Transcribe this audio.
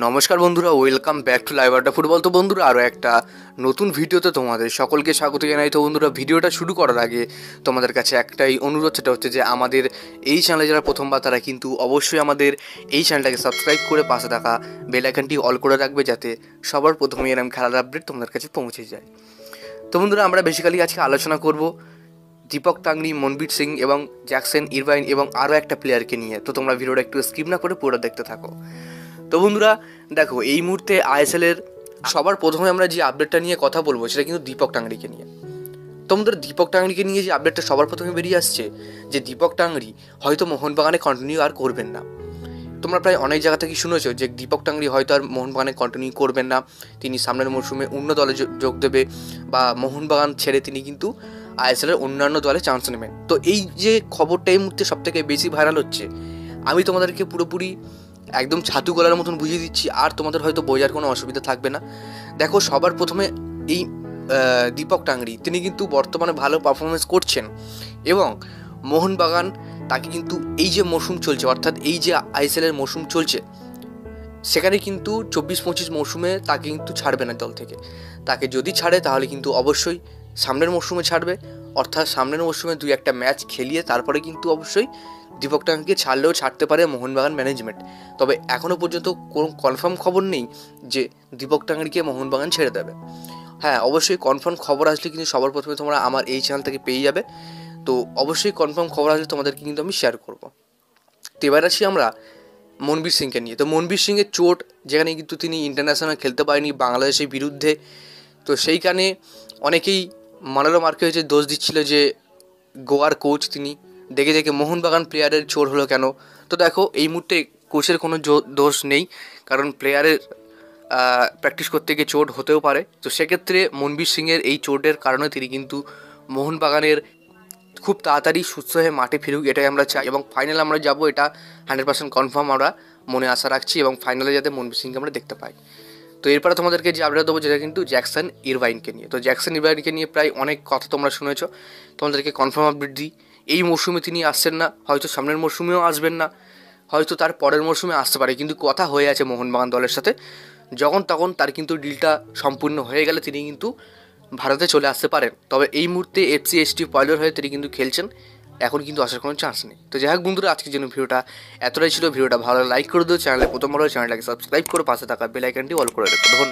নমস্কার বন্ধুরা, welcome back to live আড্ডা ফুটবল। তো বন্ধুরা, আরও একটা নতুন ভিডিওতে তোমাদের সকলকে স্বাগত জানাই। তো বন্ধুরা, ভিডিওটা শুরু করার আগে তোমাদের কাছে একটাই অনুরোধ, সেটা হচ্ছে যে আমাদের এই চ্যানেলে যারা প্রথমবার তারা কিন্তু অবশ্যই আমাদের এই চ্যানেলটাকে সাবস্ক্রাইব করে পাশে থাকা বেল আইকনটি অল করে রাখবে, যাতে সবার প্রথমেই এরকম খেলার আপডেট তোমাদের কাছে পৌঁছে যায়। তো বন্ধুরা, আমরা বেসিক্যালি আজকে আলোচনা করব দীপক টাংরি, মনবীর সিং এবং জ্যাকসন ইরভাইন এবং আরও একটা প্লেয়ারকে নিয়ে। তো তোমরা ভিডিওটা একটু স্কিপ না করে পুরো দেখতে থাকো। তো বন্ধুরা দেখো, এই মুহূর্তে আইএসএলের সবার প্রথমে আমরা যে আপডেটটা নিয়ে কথা বলবো সেটা কিন্তু দীপক টাংরিকে নিয়ে। তো বন্ধুরা, দীপক টাংরিকে নিয়ে যে আপডেটটা সবার প্রথমে বেরিয়ে আসছে, যে দীপক টাংরি হয়তো মোহনবাগানে কন্টিনিউ আর করবেন না। তোমরা প্রায় অনেক জায়গা থেকে শুনেছো যে দীপক টাংরি হয়তো আর মোহনবাগানে কন্টিনিউ করবেন না, তিনি সামনের মরশুমে অন্য দলে যোগ দেবে বা মোহনবাগান ছেড়ে তিনি কিন্তু আইএসএলের অন্যান্য দলে চান্স নেবেন। তো এই যে খবরটা এই মুহূর্তে সবথেকে বেশি ভাইরাল হচ্ছে, আমি তোমাদেরকে পুরোপুরি একদম ছাতু গলার মতন বুঝিয়ে দিচ্ছি, আর তোমাদের হয়তো বোঝার কোনো অসুবিধা থাকবে না। দেখো, সবার প্রথমে এই দীপক টাংরি তিনি কিন্তু বর্তমানে ভালো পারফরমেন্স করছেন এবং মোহনবাগান তাকে কিন্তু এই যে মৌসুম চলছে, অর্থাৎ এই যে আইএসএলের মৌসুম চলছে, সেখানে কিন্তু 24-25 মৌসুমে তাকে কিন্তু ছাড়বে না দল থেকে। তাকে যদি ছাড়ে তাহলে কিন্তু অবশ্যই সামনের মৌসুমে ছাড়বে, অর্থাৎ সামনের মৌসুমে 2-1টা ম্যাচ খেলিয়ে তারপরে কিন্তু অবশ্যই দীপক টাংরিকে ছাড়লেও ছাড়তে পারে মোহনবাগান ম্যানেজমেন্ট। তবে এখনও পর্যন্ত কোনো কনফার্ম খবর নেই যে দীপক টাংরিকে মোহনবাগান ছেড়ে দেবে। হ্যাঁ, অবশ্যই কনফার্ম খবর আসলে কিন্তু সবার প্রথমে তোমরা আমার এই চ্যানেল থেকে পেয়ে যাবে। তো অবশ্যই কনফার্ম খবর আসলে তোমাদেরকে কিন্তু আমি শেয়ার করবো। তো এবার আছি আমরা মনবীর সিংকে নিয়ে। তো মনবীর সিংয়ের চোট, যেখানে কিন্তু তিনি ইন্টারন্যাশনাল খেলতে পারেনি বাংলাদেশের বিরুদ্ধে, তো সেইখানে অনেকেই মানেরও মার্কে হয়েছে, দোষ দিচ্ছিল যে গোয়ার কোচ তিনি দেখে দেখে মোহনবাগান প্লেয়ারের চোট হলো কেন। তো দেখো, এই মুহূর্তে কোচের কোনো দোষ নেই, কারণ প্লেয়ারের প্র্যাকটিস করতে গিয়ে চোট হতেও পারে। তো সেক্ষেত্রে মনবীর সিংয়ের এই চোটের কারণে তিনি কিন্তু মোহনবাগানের খুব তাড়াতাড়ি সুস্থ হয়ে মাঠে ফিরুক, এটাই আমরা চাই। এবং ফাইনালে আমরা যাব, এটা 100% কনফার্ম আমরা মনে আশা রাখছি, এবং ফাইনালে যাতে মনবীর সিংকে আমরা দেখতে পাই। তো এরপরে তোমাদেরকে যে আপডেট দেবো, যেটা কিন্তু জ্যাকসন ইরভাইনকে নিয়ে। তো জ্যাকসন ইরভাইনকে নিয়ে প্রায় অনেক কথা তোমরা শুনেছো, তোমাদেরকে কনফার্ম আপডেট দিই। এই মরশুমে তিনি আসছেন না, হয়তো সামনের মরশুমেও আসবেন না, হয়তো তার পরের মরশুমে আসতে পারে, কিন্তু কথা হয়ে আছে মোহনবাগান দলের সাথে। যখন তখন তার কিন্তু ডিলটা সম্পূর্ণ হয়ে গেলে তিনি কিন্তু ভারতে চলে আসতে পারেন। তবে এই মুহূর্তে এফসি পয়লার হয়ে তিনি কিন্তু খেলছেন, এখন কিন্তু আসার কোনো চান্স নেই। তো যাই হোক বন্ধুরা, আজকের জন্য ভিডিওটা এতটাই ছিল। ভিডিওটা ভালো লাইক করে দিও, চ্যানেলে প্রথমবার হলে চ্যানেলটাকে সাবস্ক্রাইব করে পাশে থাকা বেল আইকনটি অল করে রেখো। ধন্যবাদ।